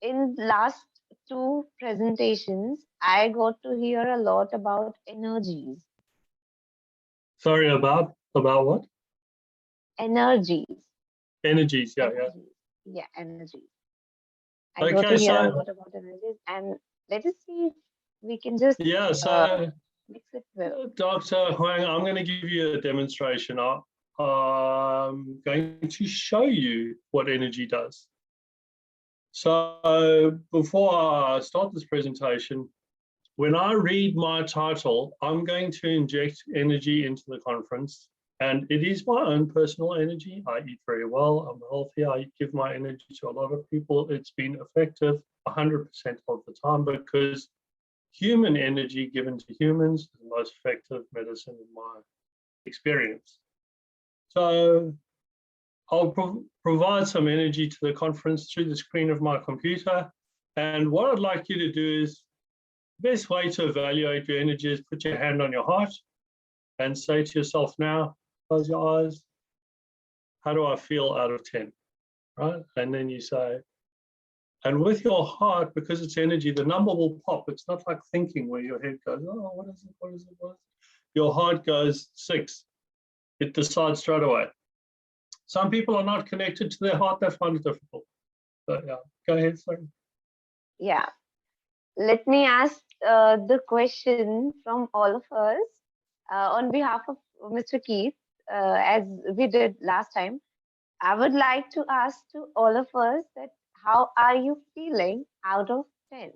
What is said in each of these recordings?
in last two presentations, I got to hear a lot about energies. Sorry, about what? Energies. Energies, yeah, yeah. Energies. Yeah, energies. I got to hear a lot about energies, and let us see if we can just mix it well. Dr. Huang, I'm going to give you a demonstration. I'm going to show you what energy does. So before I start this presentation, when I read my title, I'm going to inject energy into the conference, and it is my own personal energy. I eat very well, I'm healthy, I give my energy to a lot of people. It's been effective 100% of the time because human energy given to humans is the most effective medicine in my experience. So I'll provide some energy to the conference through the screen of my computer. And what I'd like you to do is, the best way to evaluate your energy is put your hand on your heart and say to yourself now, close your eyes, how do I feel out of 10, right? And then you say, and with your heart, because it's energy, the number will pop. It's not like thinking where your head goes, oh, what is it, what is it, what is it? Your heart goes 6. It decides straight away. Some people are not connected to their heart, they find it difficult. So yeah, go ahead, sorry. Yeah, let me ask the question from all of us on behalf of Mr. Keith, as we did last time. I would like to ask to all of us that how are you feeling out of 10?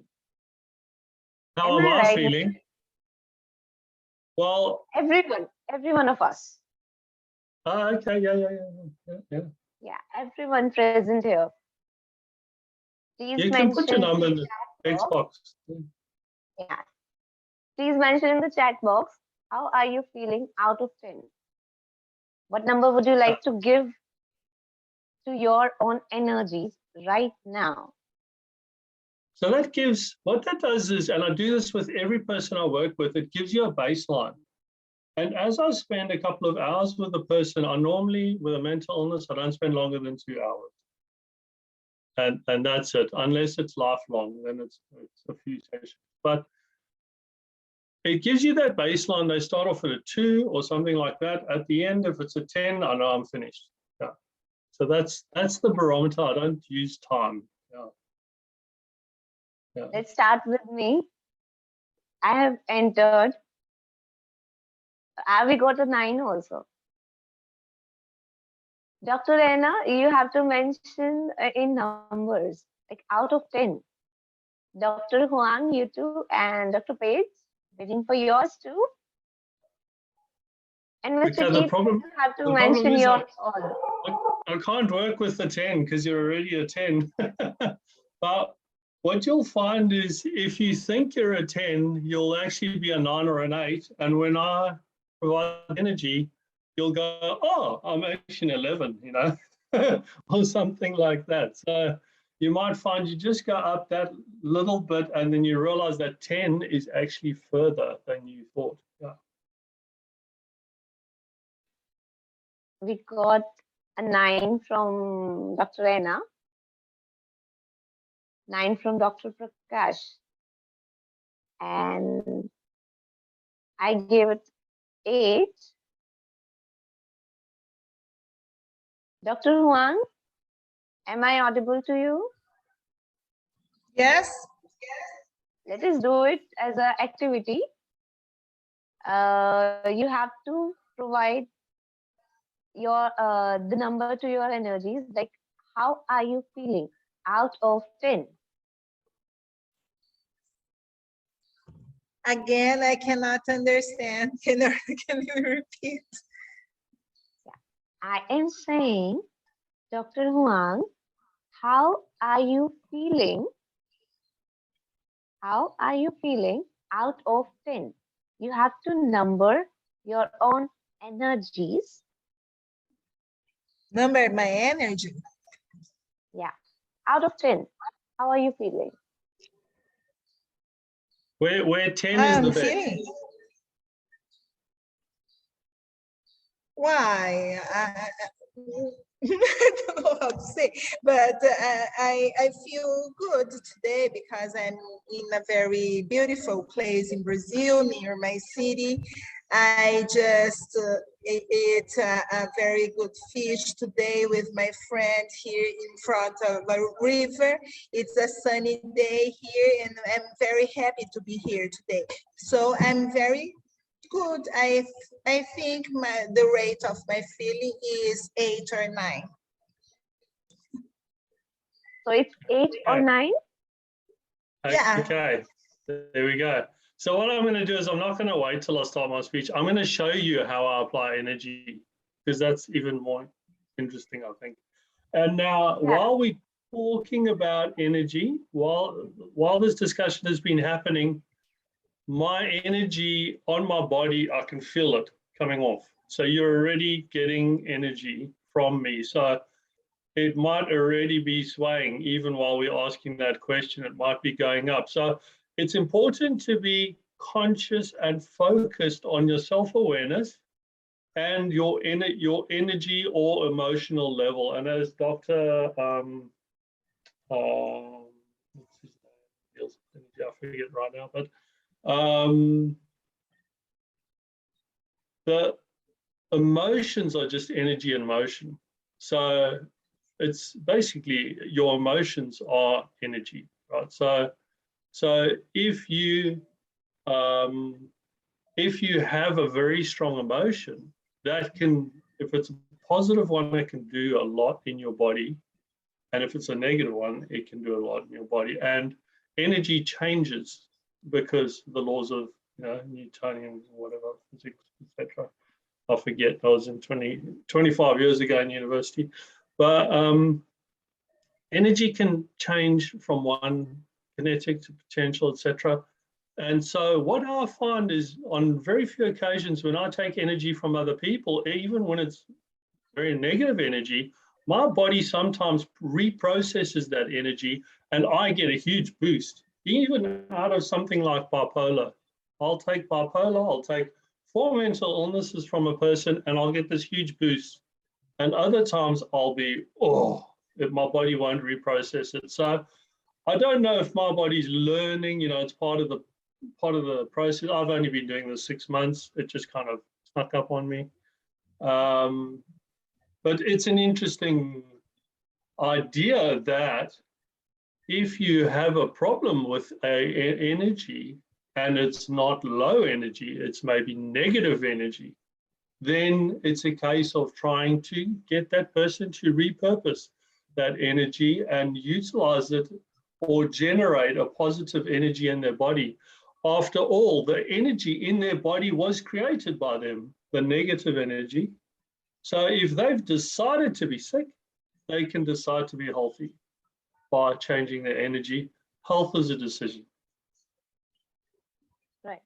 How am I feeling? Well, every one of us. Oh, okay, yeah. Yeah, everyone present here. Please you can put your number in the text box. Yeah. Please mention in the chat box, how are you feeling out of 10? What number would you like to give to your own energies right now? So that gives, what that does is, and I do this with every person I work with, it gives you a baseline. And as I spend a couple of hours with a person, I normally, with a mental illness, I don't spend longer than 2 hours. And that's it, unless it's lifelong, then it's a few sessions. But it gives you that baseline. They start off at a 2 or something like that. At the end, if it's a 10, I know I'm finished. Yeah. So that's the barometer. I don't use time. Yeah. Let's start with me. I have entered. We got a 9 also. Dr. Rena, you have to mention in numbers, like out of 10. Dr. Huang, you too, and Dr. Page, waiting for yours too. And Mr. Keith, you have to mention your all. I can't work with the 10 because you're already a 10. But what you'll find is if you think you're a 10, you'll actually be a 9 or an 8. And when I provide energy, you'll go, oh, I'm actually an 11, you know, or something like that. So you might find you just go up that little bit and then you realize that 10 is actually further than you thought. Yeah. We got a 9 from Dr. Rena, 9 from Dr. Prakash, and I gave it 8. Dr. Huang, am I audible to you? Yes. Let us do it as an activity. You have to provide your the number to your energies, like how are you feeling out of 10? Again, I cannot understand. Can you repeat? Yeah. I am saying, Dr. Huang, how are you feeling? How are you feeling out of 10? You have to number your own energies. Number my energy. Yeah. Out of 10, how are you feeling? Where 10 is the best. Why? I don't know how to say, but I feel good today because I'm in a very beautiful place in Brazil, near my city. I just ate a very good fish today with my friend here in front of a river. It's a sunny day here, and I'm very happy to be here today. So I'm very good. I think the rate of my feeling is 8 or 9. So it's 8 or Okay. 9? Yeah. Okay, there we go. So what I'm going to do is I'm not going to wait till I start my speech. I'm going to show you how I apply energy, because that's even more interesting, I think. And now, Yeah. while we're talking about energy, while this discussion has been happening, my energy on my body, I can feel it coming off. So you're already getting energy from me. So it might already be swaying even while we're asking that question. It might be going up. So it's important to be conscious and focused on your self-awareness and your energy or emotional level. And as Dr. What's his name? I forget right now, but the emotions are just energy and motion. So it's basically your emotions are energy, right? So if you have a very strong emotion, that can, if it's a positive one, it can do a lot in your body, and if it's a negative one, it can do a lot in your body. And energy changes because the laws of Newtonian whatever physics, etc. I forget. I was in 25 years ago in university, but energy can change from one kinetic to potential, etc. And so what I find is on very few occasions when I take energy from other people, even when it's very negative energy, my body sometimes reprocesses that energy and I get a huge boost, even out of something like bipolar. I'll take bipolar, I'll take 4 mental illnesses from a person and I'll get this huge boost. And other times I'll be, if my body won't reprocess it. So I don't know if my body's learning, it's part of the process. I've only been doing this 6 months. It just kind of snuck up on me. But it's an interesting idea that if you have a problem with energy and it's not low energy, it's maybe negative energy, then it's a case of trying to get that person to repurpose that energy and utilize it or generate a positive energy in their body. After all, the energy in their body was created by them, the negative energy. So if they've decided to be sick, they can decide to be healthy by changing their energy. Health is a decision. Right.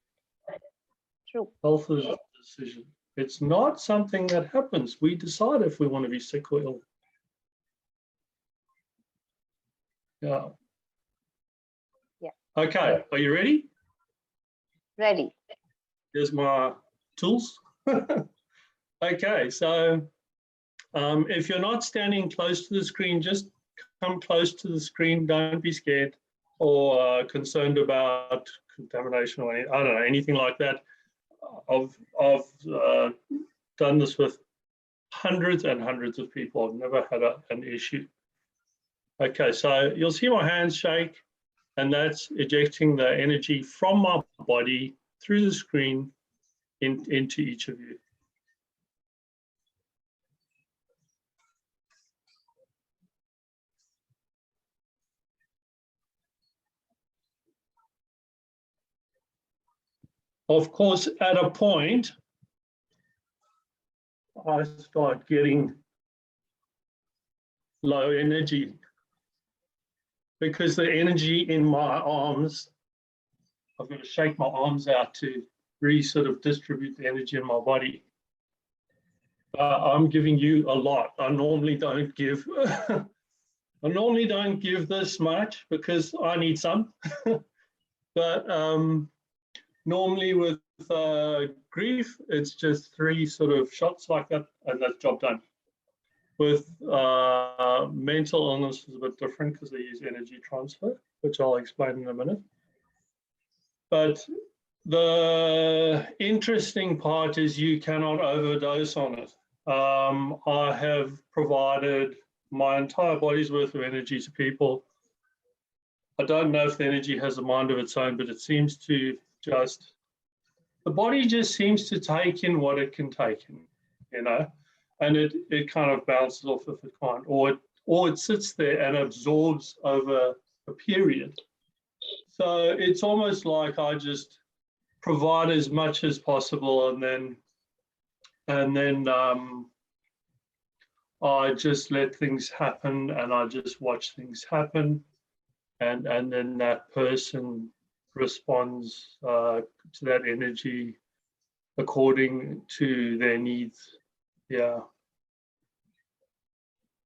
True. Health is a decision. It's not something that happens. We decide if we want to be sick or ill. Yeah. Yeah. Okay, are you ready? Ready. Here's my tools. Okay, so if you're not standing close to the screen, just come close to the screen. Don't be scared or concerned about contamination or I don't know, anything like that. I've done this with hundreds and hundreds of people. I've never had an issue. Okay, so you'll see my hands shake, and that's ejecting the energy from my body through the screen into each of you. Of course, at a point, I start getting low energy because the energy in my arms, I've got to shake my arms out to really sort of distribute the energy in my body. I'm giving you a lot. I normally don't give this much because I need some. But normally with grief, it's just 3 sort of shots like that, and that's job done. With mental illness is a bit different because they use energy transfer, which I'll explain in a minute. But the interesting part is you cannot overdose on it. I have provided my entire body's worth of energy to people. I don't know if the energy has a mind of its own, but it seems to just, the body just seems to take in what it can take in, you know, and it kind of bounces off if it can't, or it sits there and absorbs over a period. So it's almost like I just provide as much as possible, and then I just let things happen, and I just watch things happen, and then that person responds to that energy according to their needs. Yeah.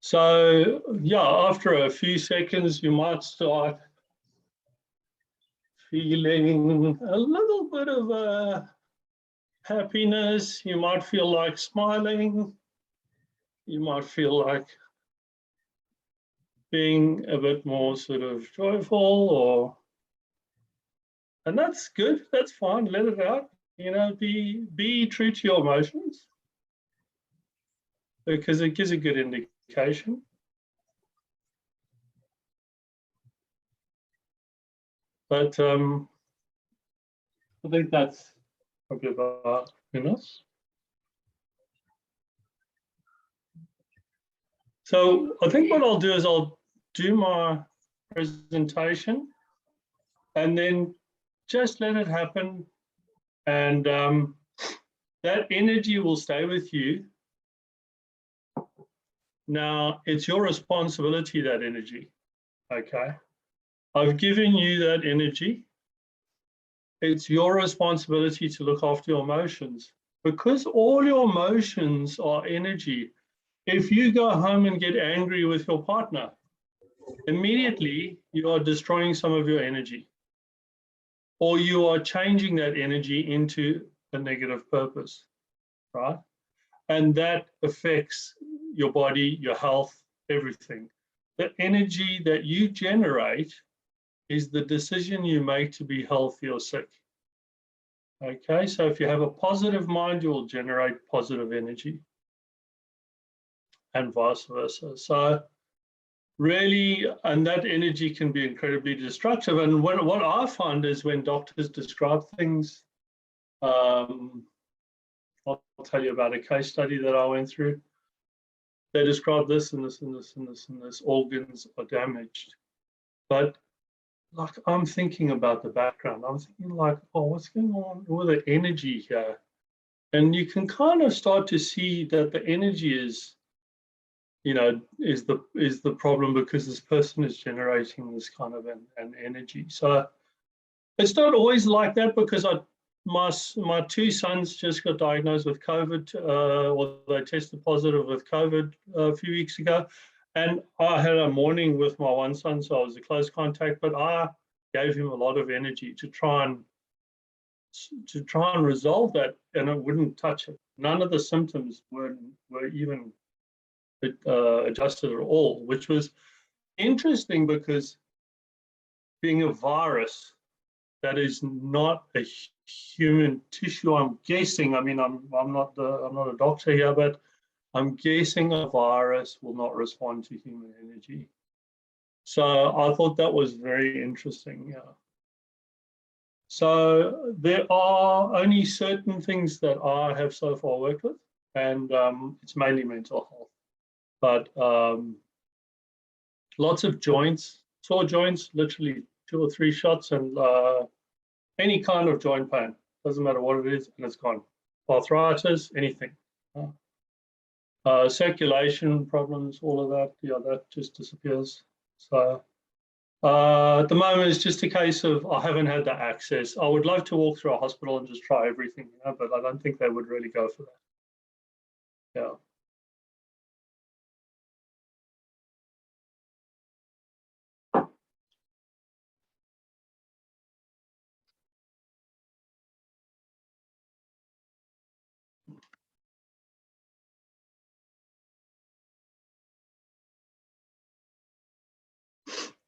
So yeah, after a few seconds, you might start feeling a little bit of happiness. You might feel like smiling. You might feel like being a bit more sort of joyful, and that's good. That's fine. Let it out. You know, be true to your emotions, because it gives a good indication. But I think that's probably about enough. So I think what I'll do is I'll do my presentation and then just let it happen. And that energy will stay with you. Now, it's your responsibility, that energy, okay? I've given you that energy. It's your responsibility to look after your emotions, because all your emotions are energy. If you go home and get angry with your partner, immediately you are destroying some of your energy, or you are changing that energy into a negative purpose, right? And that affects your body, your health, everything. The energy that you generate is the decision you make to be healthy or sick. Okay, so if you have a positive mind, you will generate positive energy, and vice versa. So really, and that energy can be incredibly destructive. And what I find is when doctors describe things, I'll tell you about a case study that I went through. They describe this and this and this and this and this, organs are damaged. But like, I'm thinking about the background. I'm thinking like, oh, what's going on with the energy here? And you can kind of start to see that the energy is, you know, is the problem, because this person is generating this kind of an energy. So it's not always like that, because my two sons just got diagnosed with COVID, or they tested positive with COVID a few weeks ago. And I had a morning with my one son, so I was a close contact, but I gave him a lot of energy to try and resolve that, and it wouldn't touch it. None of the symptoms were even adjusted at all, which was interesting, because being a virus that is not a human tissue, I'm guessing, I mean, I'm not a doctor here, but I'm guessing a virus will not respond to human energy. So I thought that was very interesting. Yeah. So there are only certain things that I have so far worked with, and it's mainly mental health. But lots of joints, sore joints, literally 2 or 3 shots, and any kind of joint pain, doesn't matter what it is, and it's gone. Arthritis, anything. Circulation problems, all of that, yeah, that just disappears. So at the moment, it's just a case of I haven't had the access. I would love to walk through a hospital and just try everything, you know, but I don't think they would really go for that. Yeah.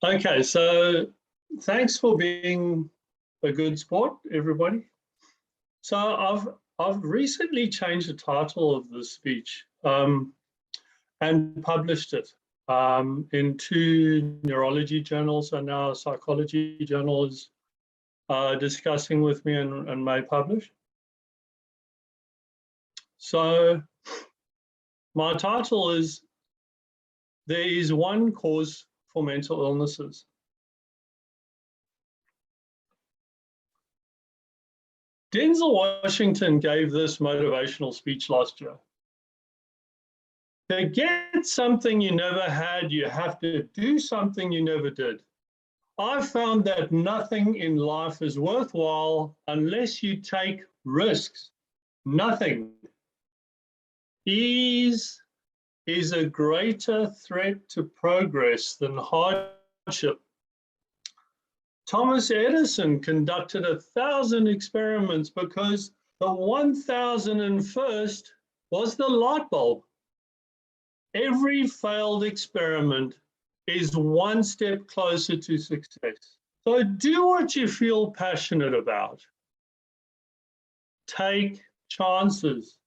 Okay, so thanks for being a good sport, everybody. So I've recently changed the title of the speech and published it in 2 neurology journals, and now a psychology journal is discussing with me and may publish. So my title is "There is one cause for mental illnesses." Denzel Washington gave this motivational speech last year. To get something you never had, you have to do something you never did. I found that nothing in life is worthwhile unless you take risks. Nothing. Ease is a greater threat to progress than hardship. Thomas Edison conducted 1,000 experiments because the 1,001st was the light bulb. Every failed experiment is one step closer to success. So do what you feel passionate about. Take chances.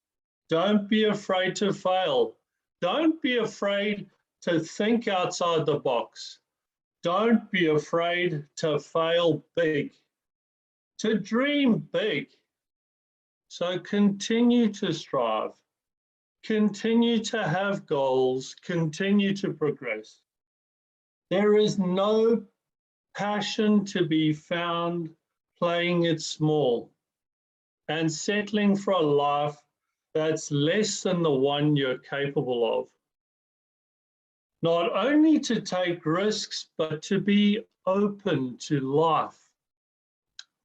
Don't be afraid to fail. Don't be afraid to think outside the box. Don't be afraid to fail big, to dream big. So continue to strive, continue to have goals, continue to progress. There is no passion to be found playing it small and settling for a life that's less than the one you're capable of. Not only to take risks, but to be open to life,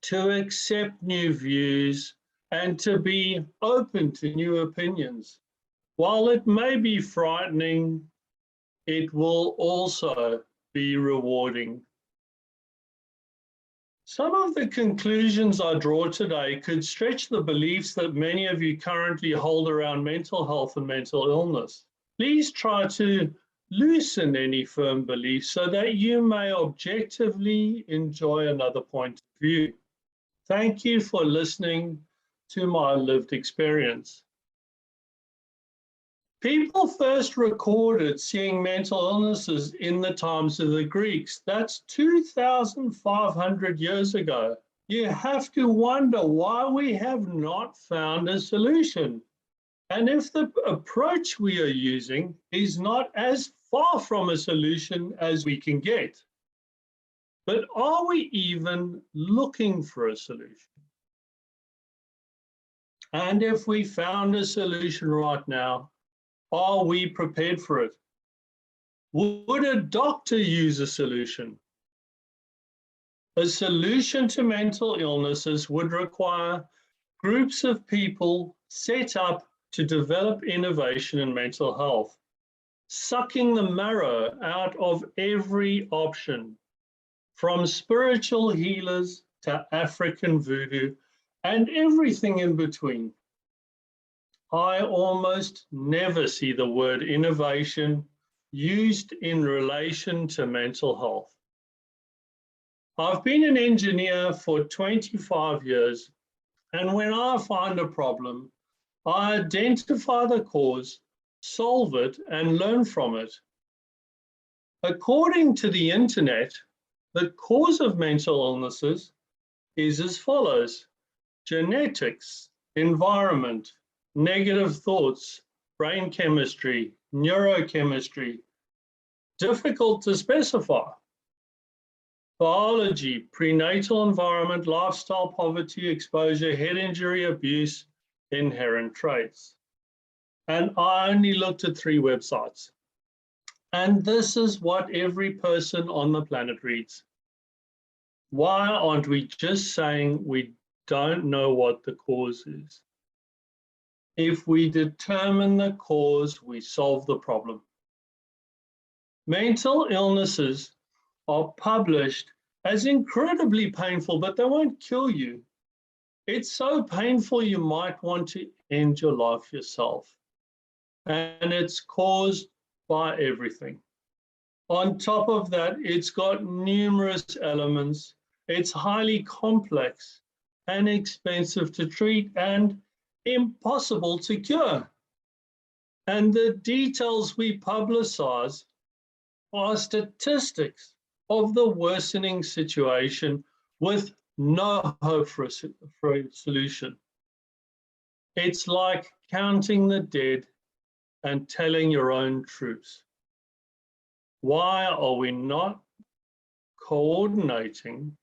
to accept new views, and to be open to new opinions. While it may be frightening, it will also be rewarding. Some of the conclusions I draw today could stretch the beliefs that many of you currently hold around mental health and mental illness. Please try to loosen any firm beliefs so that you may objectively enjoy another point of view. Thank you for listening to my lived experience. People first recorded seeing mental illnesses in the times of the Greeks. That's 2,500 years ago. You have to wonder why we have not found a solution. And if the approach we are using is not as far from a solution as we can get, but are we even looking for a solution? And if we found a solution right now, are we prepared for it? Would a doctor use a solution? A solution to mental illnesses would require groups of people set up to develop innovation in mental health, sucking the marrow out of every option, from spiritual healers to African voodoo and everything in between. I almost never see the word innovation used in relation to mental health. I've been an engineer for 25 years, and when I find a problem, I identify the cause, solve it, and learn from it. According to the internet, the cause of mental illnesses is as follows: genetics, environment, negative thoughts, brain chemistry, neurochemistry. Difficult to specify. Biology, prenatal environment, lifestyle, poverty, exposure, head injury, abuse, inherent traits. And I only looked at 3 websites. And this is what every person on the planet reads. Why aren't we just saying we don't know what the cause is? If we determine the cause, we solve the problem. Mental illnesses are published as incredibly painful, but they won't kill you. It's so painful you might want to end your life yourself. And it's caused by everything. On top of that, it's got numerous elements. It's highly complex and expensive to treat and impossible to cure. And the details we publicize are statistics of the worsening situation with no hope for a solution. It's like counting the dead and telling your own truths. Why are we not coordinating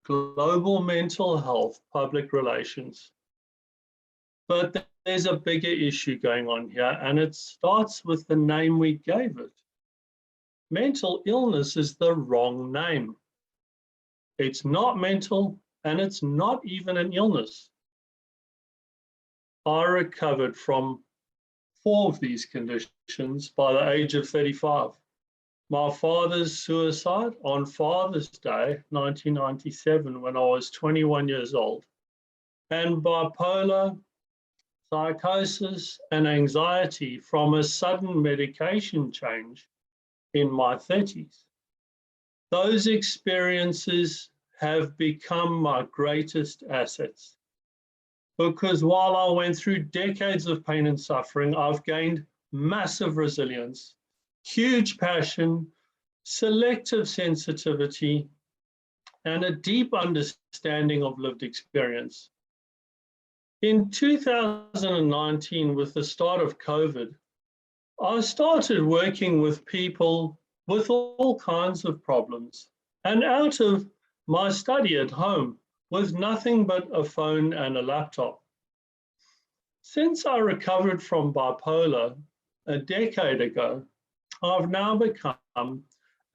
global mental health public relations? But there's a bigger issue going on here, and it starts with the name we gave it. Mental illness is the wrong name. It's not mental, and it's not even an illness. I recovered from 4 of these conditions by the age of 35. My father's suicide on Father's Day, 1997, when I was 21 years old, and bipolar, psychosis, and anxiety from a sudden medication change in my 30s. Those experiences have become my greatest assets, because while I went through decades of pain and suffering, I've gained massive resilience, huge passion, selective sensitivity, and a deep understanding of lived experience. In 2019, with the start of COVID, I started working with people with all kinds of problems, and out of my study at home with nothing but a phone and a laptop. Since I recovered from bipolar a decade ago, I've now become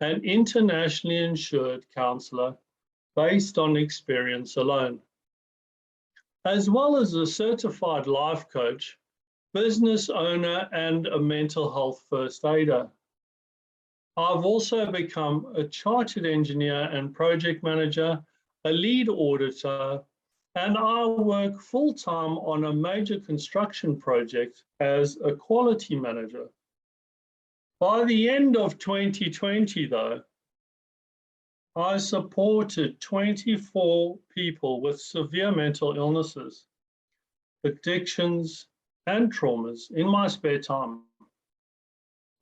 an internationally insured counselor based on experience alone, as well as a certified life coach, business owner, and a mental health first aider. I've also become a chartered engineer and project manager, a lead auditor, and I work full-time on a major construction project as a quality manager. By the end of 2020, though, I supported 24 people with severe mental illnesses, addictions, and traumas in my spare time.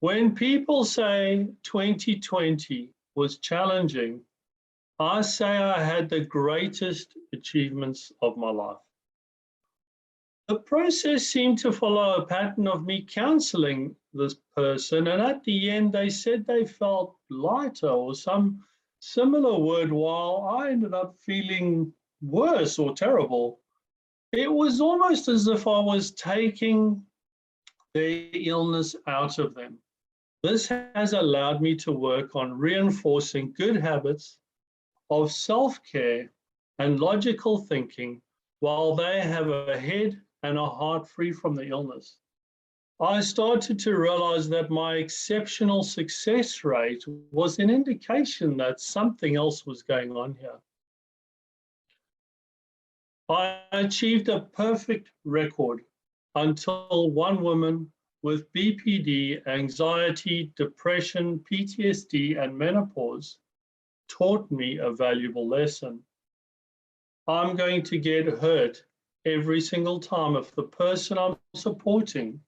When people say 2020 was challenging, I say I had the greatest achievements of my life. The process seemed to follow a pattern of me counseling this person, and at the end they said they felt lighter or some similar word, while I ended up feeling worse or terrible. It was almost as if I was taking their illness out of them. This has allowed me to work on reinforcing good habits of self-care and logical thinking while they have a head and a heart free from the illness. I started to realize that my exceptional success rate was an indication that something else was going on here. I achieved a perfect record until one woman with BPD, anxiety, depression, PTSD, and menopause taught me a valuable lesson. I'm going to get hurt every single time if the person I'm supporting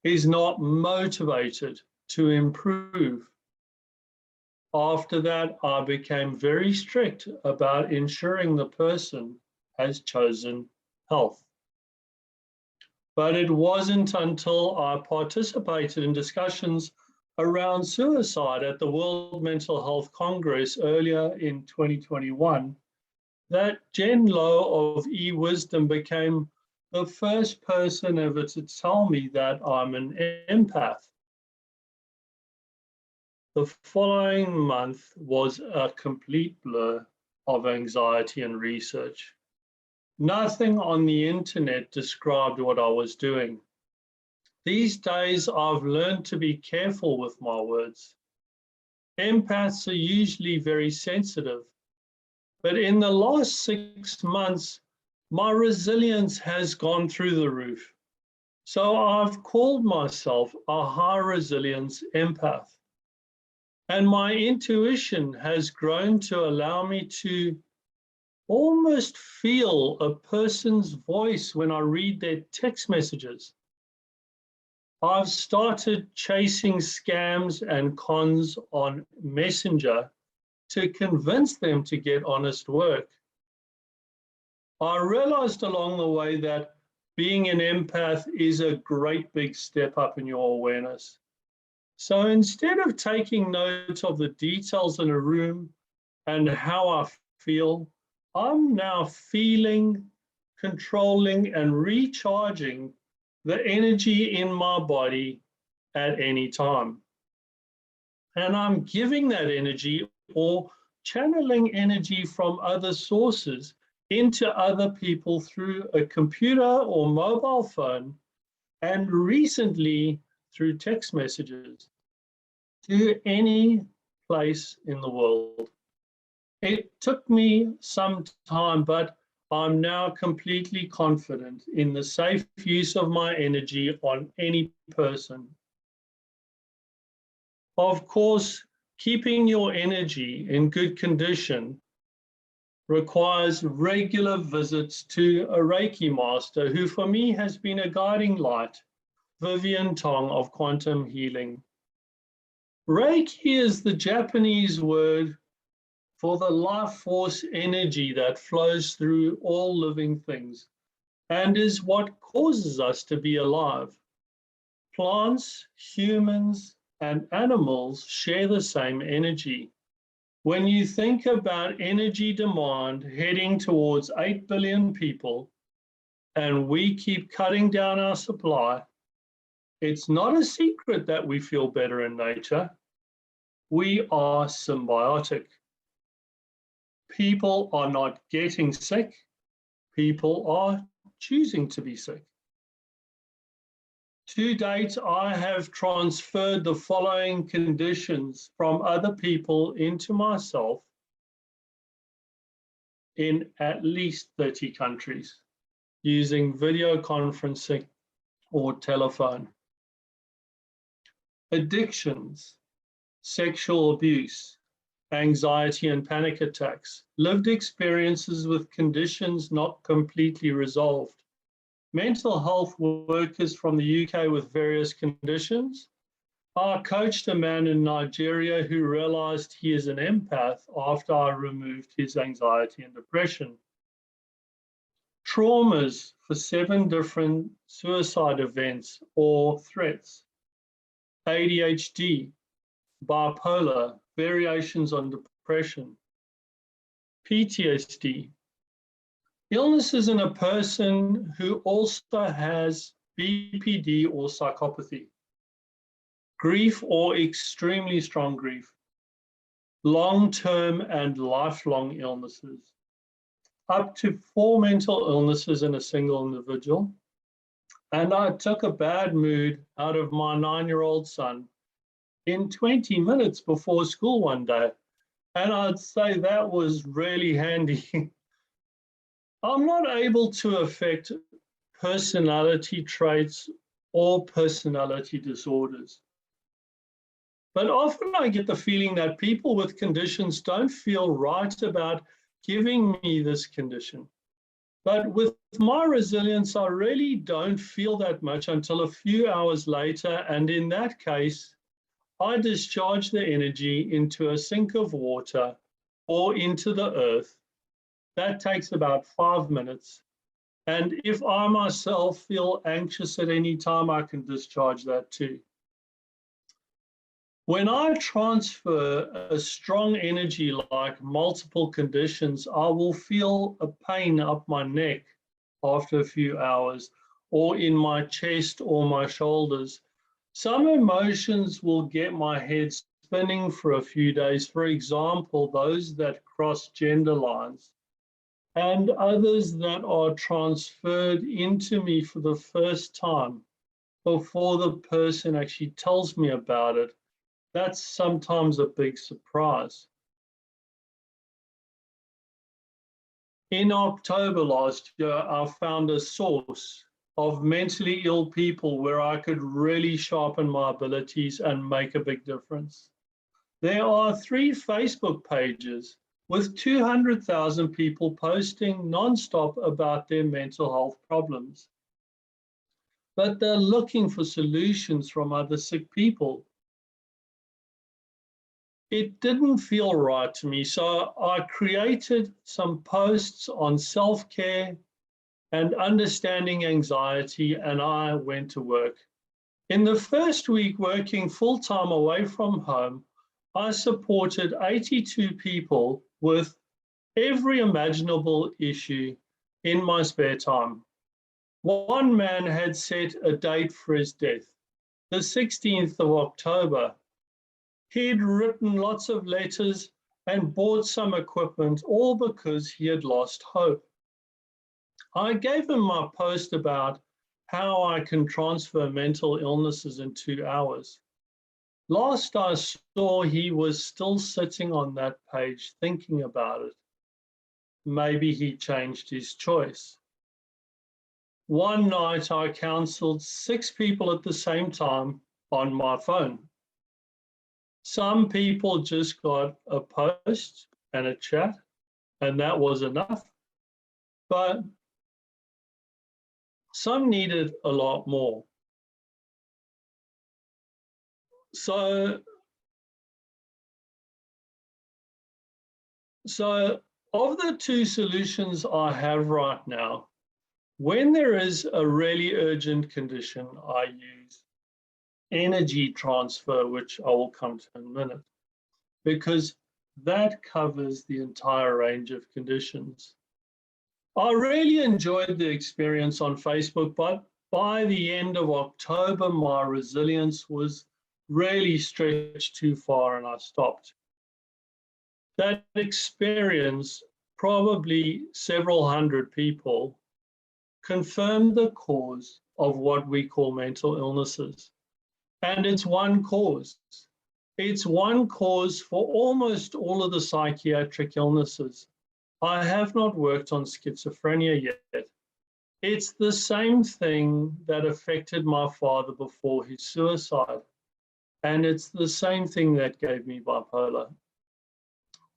is not motivated to improve. After that, I became very strict about ensuring the person has chosen health. But it wasn't until I participated in discussions around suicide at the World Mental Health Congress earlier in 2021 that Jen Lowe of eWisdom became the first person ever to tell me that I'm an empath. The following month was a complete blur of anxiety and research. Nothing on the internet described what I was doing. These days, I've learned to be careful with my words. Empaths are usually very sensitive, but in the last 6 months, my resilience has gone through the roof. So I've called myself a high resilience empath. And my intuition has grown to allow me to almost feel a person's voice when I read their text messages. I've started chasing scams and cons on Messenger to convince them to get honest work. I realized along the way that being an empath is a great big step up in your awareness. So instead of taking note of the details in a room and how I feel, I'm now feeling, controlling, and recharging the energy in my body at any time. And I'm giving that energy or channeling energy from other sources into other people through a computer or mobile phone, and recently through text messages to any place in the world. It took me some time, but I'm now completely confident in the safe use of my energy on any person. Of course, keeping your energy in good condition requires regular visits to a Reiki master, who for me has been a guiding light, Vivian Tong of Quantum Healing. Reiki is the Japanese word for the life force energy that flows through all living things and is what causes us to be alive. Plants, humans, and animals share the same energy. When you think about energy demand heading towards 8 billion people, and we keep cutting down our supply, it's not a secret that we feel better in nature. We are symbiotic. People are not getting sick. People are choosing to be sick. To date, I have transferred the following conditions from other people into myself in at least 30 countries using video conferencing or telephone. Addictions, sexual abuse, anxiety and panic attacks, lived experiences with conditions not completely resolved, mental health workers from the UK with various conditions. I coached a man in Nigeria who realized he is an empath after I removed his anxiety and depression. Traumas for 7 different suicide events or threats. ADHD, bipolar, variations on depression. PTSD, illnesses in a person who also has BPD or psychopathy. Grief or extremely strong grief. Long-term and lifelong illnesses. Up to 4 mental illnesses in a single individual. And I took a bad mood out of my 9-year-old son in 20 minutes before school one day. And I'd say that was really handy. I'm not able to affect personality traits or personality disorders. But often I get the feeling that people with conditions don't feel right about giving me this condition. But with my resilience, I really don't feel that much until a few hours later. And in that case, I discharge the energy into a sink of water or into the earth. That takes about 5 minutes. And if I myself feel anxious at any time, I can discharge that too. When I transfer a strong energy like multiple conditions, I will feel a pain up my neck after a few hours, or in my chest or my shoulders. Some emotions will get my head spinning for a few days, for example, those that cross gender lines, and others that are transferred into me for the first time before the person actually tells me about it. That's sometimes a big surprise. In October last year, I found a source of mentally ill people where I could really sharpen my abilities and make a big difference. There are 3 Facebook pages with 200,000 people posting non-stop about their mental health problems. But they're looking for solutions from other sick people. It didn't feel right to me, so I created some posts on self-care and understanding anxiety, and I went to work. In the first week working full-time away from home, I supported 82 people with every imaginable issue in my spare time. One man had set a date for his death, the 16th of October. He'd written lots of letters and bought some equipment, all because he had lost hope. I gave him my post about how I can transfer mental illnesses in 2 hours. Last I saw, he was still sitting on that page thinking about it. Maybe he changed his choice. One night I counseled 6 people at the same time on my phone. Some people just got a post and a chat, and that was enough. But some needed a lot more. So of the 2 solutions I have right now, when there is a really urgent condition, I use energy transfer, which I will come to in a minute, because that covers the entire range of conditions. I really enjoyed the experience on Facebook, but by the end of October, my resilience was really stretched too far and I stopped. That experience, probably several hundred people, confirmed the cause of what we call mental illnesses. And it's one cause. It's one cause for almost all of the psychiatric illnesses. I have not worked on schizophrenia yet. It's the same thing that affected my father before his suicide. And it's the same thing that gave me bipolar.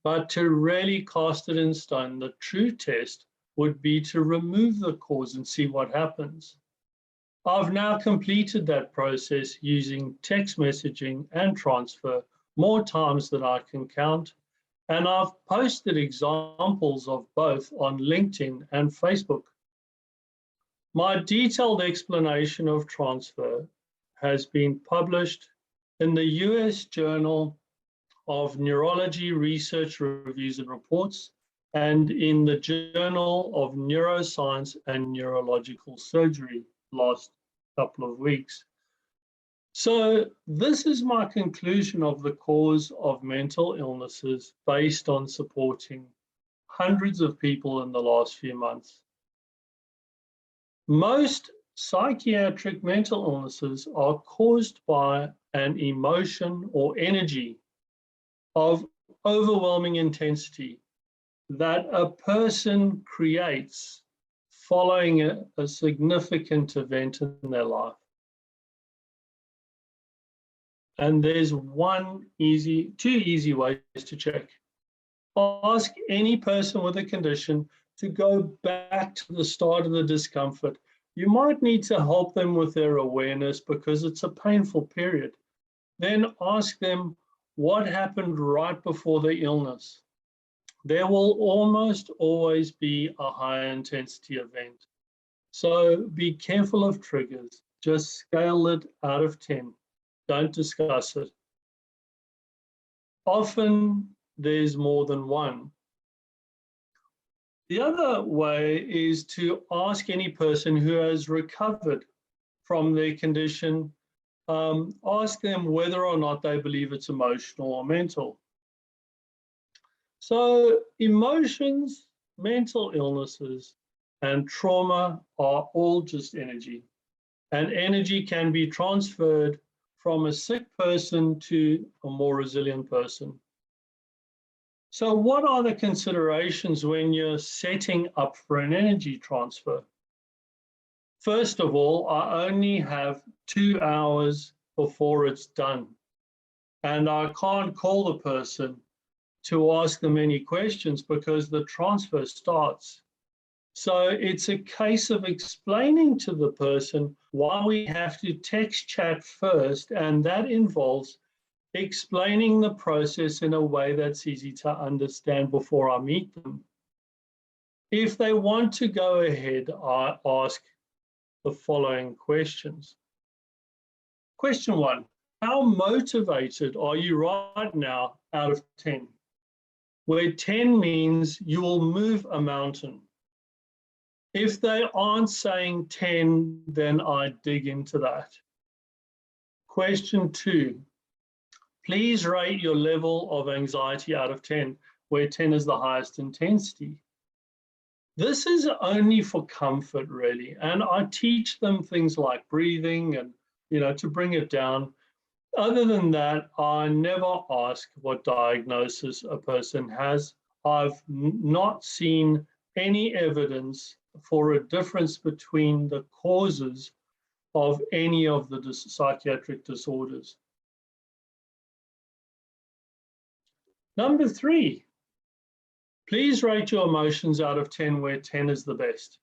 But to really cast it in stone, the true test would be to remove the cause and see what happens. I've now completed that process using text messaging and transfer more times than I can count. And I've posted examples of both on LinkedIn and Facebook. My detailed explanation of transfer has been published in the US Journal of Neurology Research Reviews and Reports and in the Journal of Neuroscience and Neurological Surgery last couple of weeks. So this is my conclusion of the cause of mental illnesses based on supporting hundreds of people in the last few months. Most psychiatric mental illnesses are caused by an emotion or energy of overwhelming intensity that a person creates following a significant event in their life. And there's two easy ways to check. Ask any person with a condition to go back to the start of the discomfort. You might need to help them with their awareness because it's a painful period. Then ask them what happened right before the illness. There will almost always be a high intensity event. So be careful of triggers. Just scale it out of 10. Don't discuss it. Often there's more than one. The other way is to ask any person who has recovered from their condition, ask them whether or not they believe it's emotional or mental. So emotions, mental illnesses, and trauma are all just energy. And energy can be transferred from a sick person to a more resilient person. So what are the considerations when you're setting up for an energy transfer? First of all, I only have 2 hours before it's done. and I can't call the person to ask them any questions because the transfer starts. So it's a case of explaining to the person why we have to text chat first, and that involves explaining the process in a way that's easy to understand before I meet them. If they want to go ahead, I ask the following questions. Question 1, how motivated are you right now out of 10? Where 10 means you will move a mountain. If they aren't saying 10, then I dig into that. Question 2, please rate your level of anxiety out of 10, where 10 is the highest intensity. This is only for comfort, really, and I teach them things like breathing and, to bring it down. Other than that, I never ask what diagnosis a person has. I've not seen any evidence for a difference between the causes of any of the psychiatric disorders. Number 3, please rate your emotions out of 10, where 10 is the best.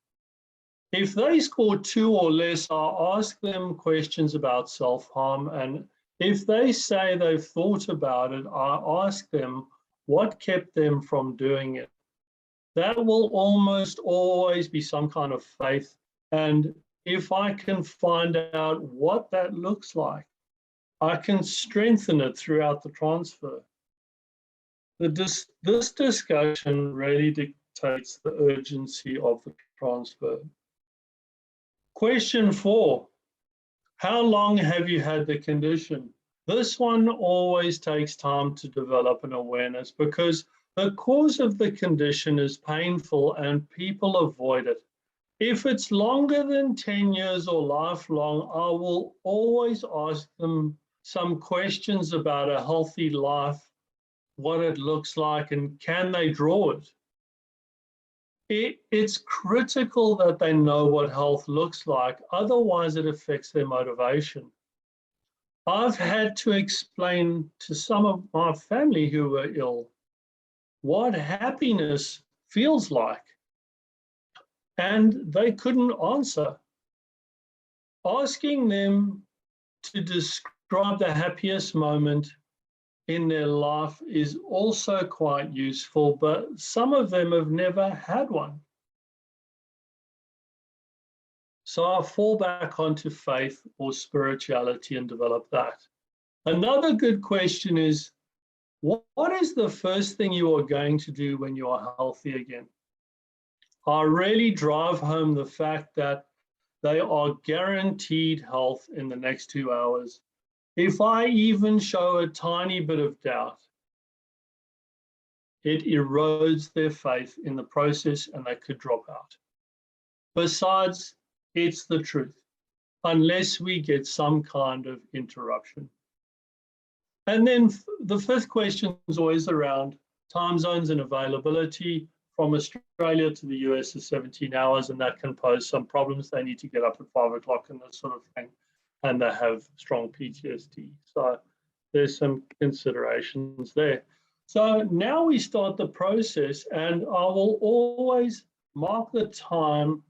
If they score 2 or less, I ask them questions about self-harm, and if they say they've thought about it, I ask them what kept them from doing it. That will almost always be some kind of faith, and if I can find out what that looks like, I can strengthen it throughout the transfer. This discussion really dictates the urgency of the transfer. Question 4, how long have you had the condition? This one always takes time to develop an awareness because the cause of the condition is painful and people avoid it. If it's longer than 10 years or lifelong, I will always ask them some questions about a healthy life, what it looks like, and can they draw it? It's critical that they know what health looks like, otherwise it affects their motivation. I've had to explain to some of my family who were ill what happiness feels like, and they couldn't answer. Asking them to describe the happiest moment in their life is also quite useful, but some of them have never had one. So I fall back onto faith or spirituality and develop that. Another good question is, what is the first thing you are going to do when you are healthy again? I really drive home the fact that they are guaranteed health in the next 2 hours. If I even show a tiny bit of doubt, it erodes their faith in the process and they could drop out. Besides, it's the truth, unless we get some kind of interruption. And then the 5th question is always around time zones and availability. From Australia to the US is 17 hours, and that can pose some problems. They need to get up at 5 o'clock and that sort of thing, and they have strong PTSD. So there's some considerations there. So now we start the process, and I will always mark the time,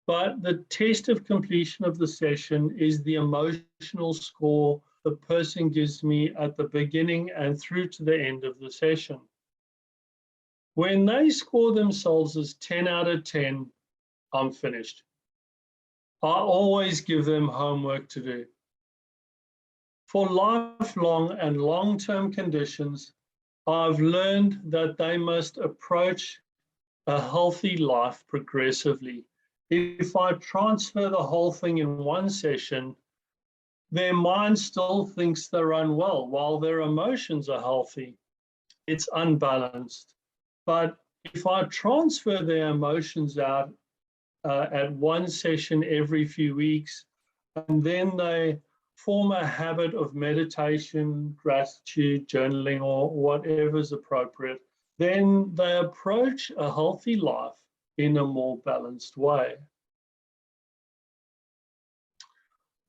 but the test of completion of the session is the emotional score the person gives me at the beginning and through to the end of the session. When they score themselves as 10 out of 10, I'm finished. I always give them homework to do. For lifelong and long-term conditions, I've learned that they must approach a healthy life progressively. If I transfer the whole thing in one session, their mind still thinks they're unwell while their emotions are healthy. It's unbalanced. But if I transfer their emotions out at one session every few weeks, and then they form a habit of meditation, gratitude, journaling, or whatever's appropriate, then they approach a healthy life in a more balanced way.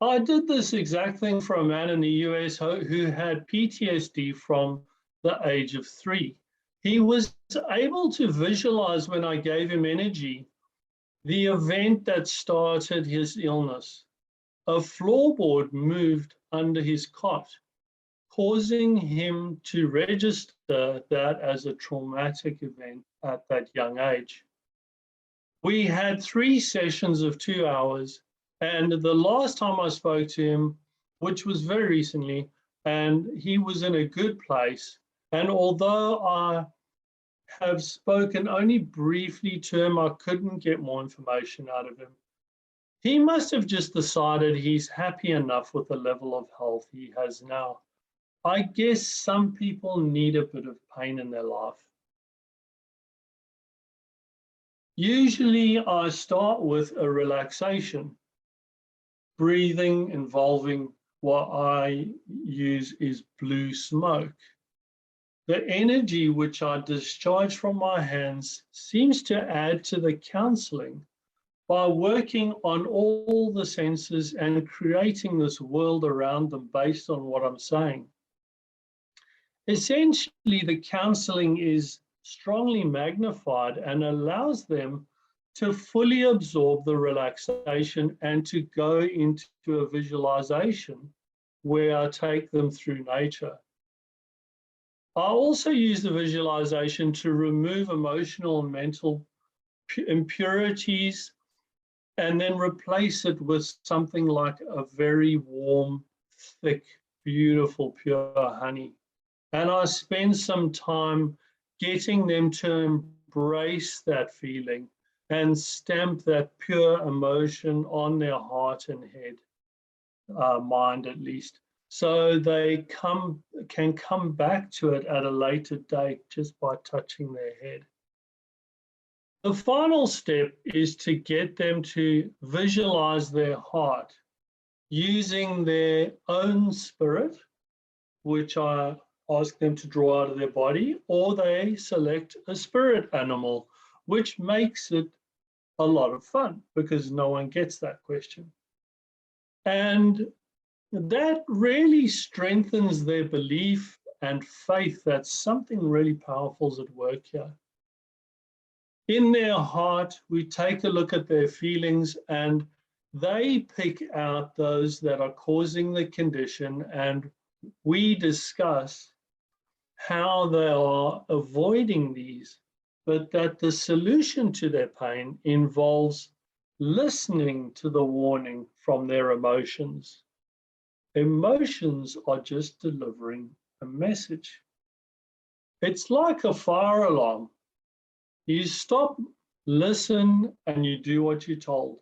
I did this exact thing for a man in the US who had PTSD from the age of 3. He was able to visualize when I gave him energy, the event that started his illness. A floorboard moved under his cot, causing him to register that as a traumatic event at that young age. We had 3 sessions of 2 hours, and the last time I spoke to him, which was very recently, and he was in a good place, and although I have spoken only briefly to him, I couldn't get more information out of him. He must have just decided he's happy enough with the level of health he has now. I guess some people need a bit of pain in their life. Usually I start with a relaxation. Breathing involving what I use is blue smoke. The energy which I discharge from my hands seems to add to the counseling by working on all the senses and creating this world around them based on what I'm saying. Essentially, the counseling is strongly magnified and allows them to fully absorb the relaxation and to go into a visualization where I take them through nature. I also use the visualization to remove emotional and mental impurities and then replace it with something like a very warm, thick, beautiful, pure honey. And I spend some time getting them to embrace that feeling and stamp that pure emotion on their heart and head, mind at least, so they can come back to it at a later date just by touching their head. The final step is to get them to visualize their heart using their own spirit, which I ask them to draw out of their body, or they select a spirit animal, which makes it a lot of fun because no one gets that question. And that really strengthens their belief and faith that something really powerful is at work here. In their heart, we take a look at their feelings and they pick out those that are causing the condition, and we discuss how they are avoiding these, but that the solution to their pain involves listening to the warning from their emotions. Emotions are just delivering a message. It's like a fire alarm. You stop, listen, and you do what you're told.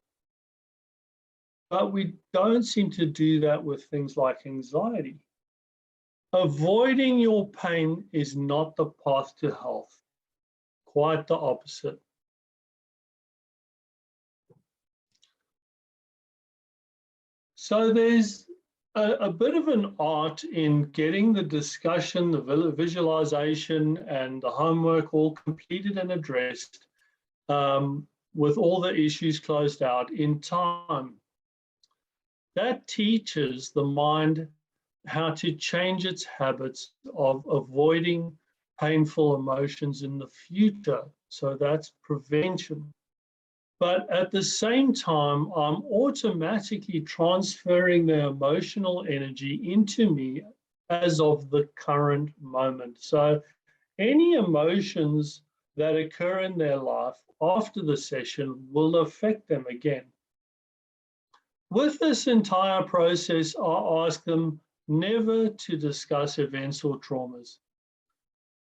But we don't seem to do that with things like anxiety. Avoiding your pain is not the path to health. Quite the opposite. So there's a bit of an art in getting the discussion, the visualization, and the homework all completed and addressed with all the issues closed out in time. That teaches the mind how to change its habits of avoiding painful emotions in the future. So that's prevention. But at the same time, I'm automatically transferring the emotional energy into me as of the current moment. So any emotions that occur in their life after the session will affect them again. With this entire process, I ask them never to discuss events or traumas.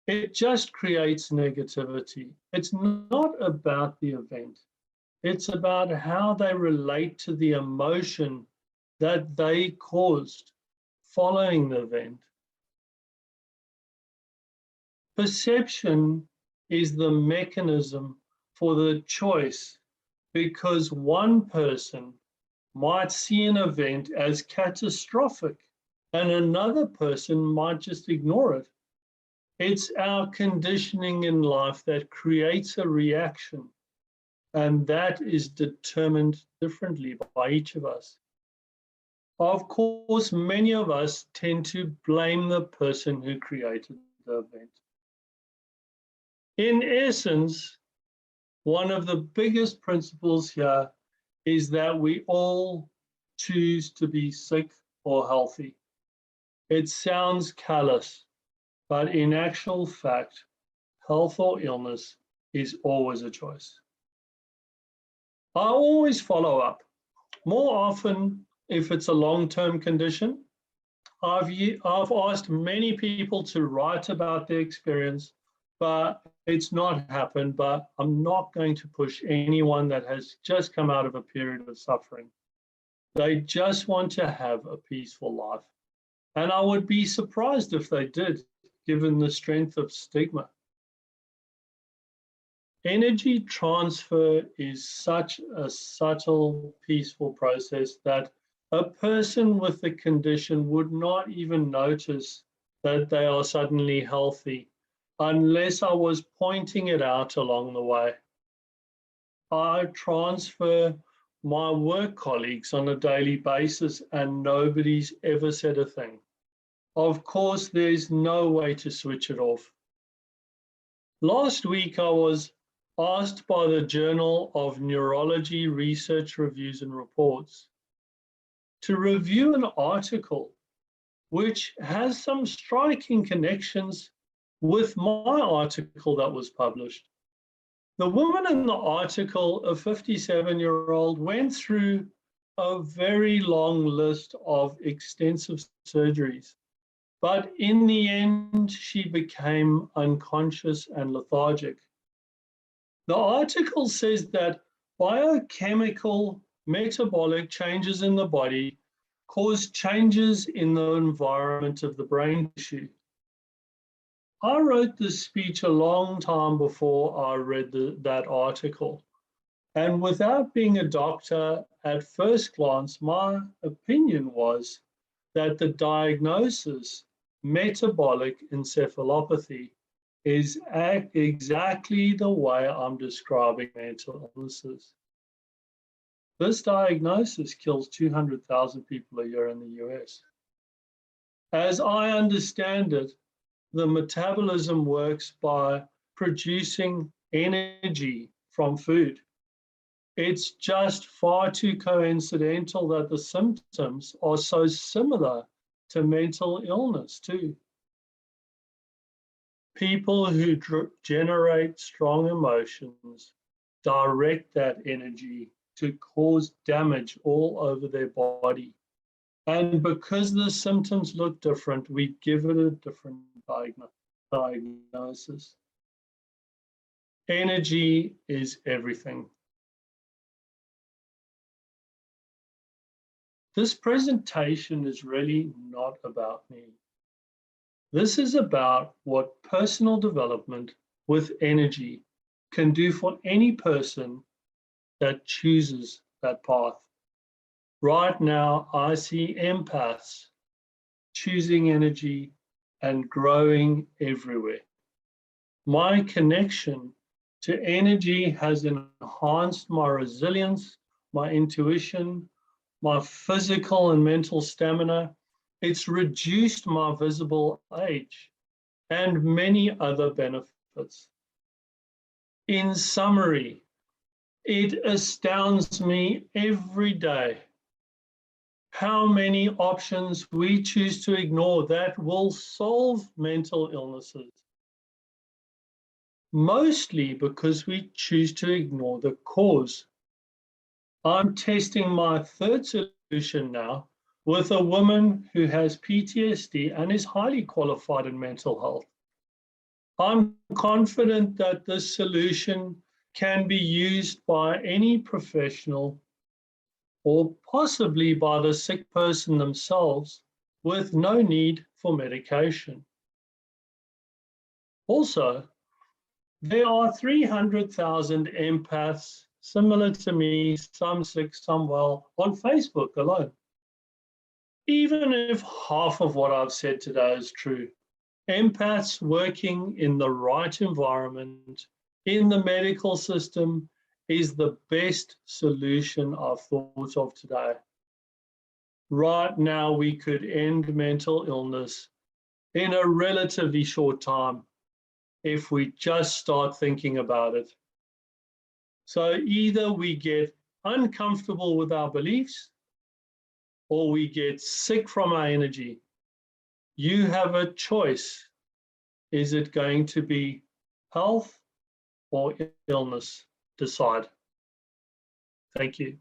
It just creates negativity. It's not about the event. It's about how they relate to the emotion that they caused following the event. Perception is the mechanism for the choice, because one person might see an event as catastrophic and another person might just ignore it. It's our conditioning in life that creates a reaction, and that is determined differently by each of us. Of course, many of us tend to blame the person who created the event. In essence, one of the biggest principles here is that we all choose to be sick or healthy. It sounds callous, but in actual fact, health or illness is always a choice. I always follow up. More often, if it's a long-term condition, I've asked many people to write about their experience, but it's not happened. But I'm not going to push anyone that has just come out of a period of suffering. They just want to have a peaceful life. And I would be surprised if they did, given the strength of stigma. Energy transfer is such a subtle, peaceful process that a person with the condition would not even notice that they are suddenly healthy unless I was pointing it out along the way. I transfer my work colleagues on a daily basis and nobody's ever said a thing. Of course, there's no way to switch it off. Last week, I was asked by the Journal of Neurology Research Reviews and Reports to review an article which has some striking connections with my article that was published. The woman in the article, a 57-year-old, went through a very long list of extensive surgeries, but in the end, she became unconscious and lethargic. The article says that biochemical metabolic changes in the body cause changes in the environment of the brain tissue. I wrote this speech a long time before I read that article. And without being a doctor, at first glance, my opinion was that the diagnosis, metabolic encephalopathy, is exactly the way I'm describing mental illnesses. This diagnosis kills 200,000 people a year in the US. As I understand it, the metabolism works by producing energy from food. It's just far too coincidental that the symptoms are so similar to mental illness too. People who generate strong emotions direct that energy to cause damage all over their body. And because the symptoms look different, we give it a different diagnosis. Energy is everything. This presentation is really not about me. This is about what personal development with energy can do for any person that chooses that path. Right now, I see empaths choosing energy and growing everywhere. My connection to energy has enhanced my resilience, my intuition, my physical and mental stamina. It's reduced my visible age and many other benefits. In summary, it astounds me every day how many options we choose to ignore that will solve mental illnesses. Mostly because we choose to ignore the cause. I'm testing my third solution now with a woman who has PTSD and is highly qualified in mental health. I'm confident that this solution can be used by any professional or possibly by the sick person themselves with no need for medication. Also, there are 300,000 empaths similar to me, some sick, some well, on Facebook alone. Even if half of what I've said today is true, empaths working in the right environment, in the medical system, is the best solution I've thought of today. right now we could end mental illness in a relatively short time if we just start thinking about it. So either we get uncomfortable with our beliefs or we get sick from our energy. You have a choice. Is it going to be health or illness? Decide. Thank you.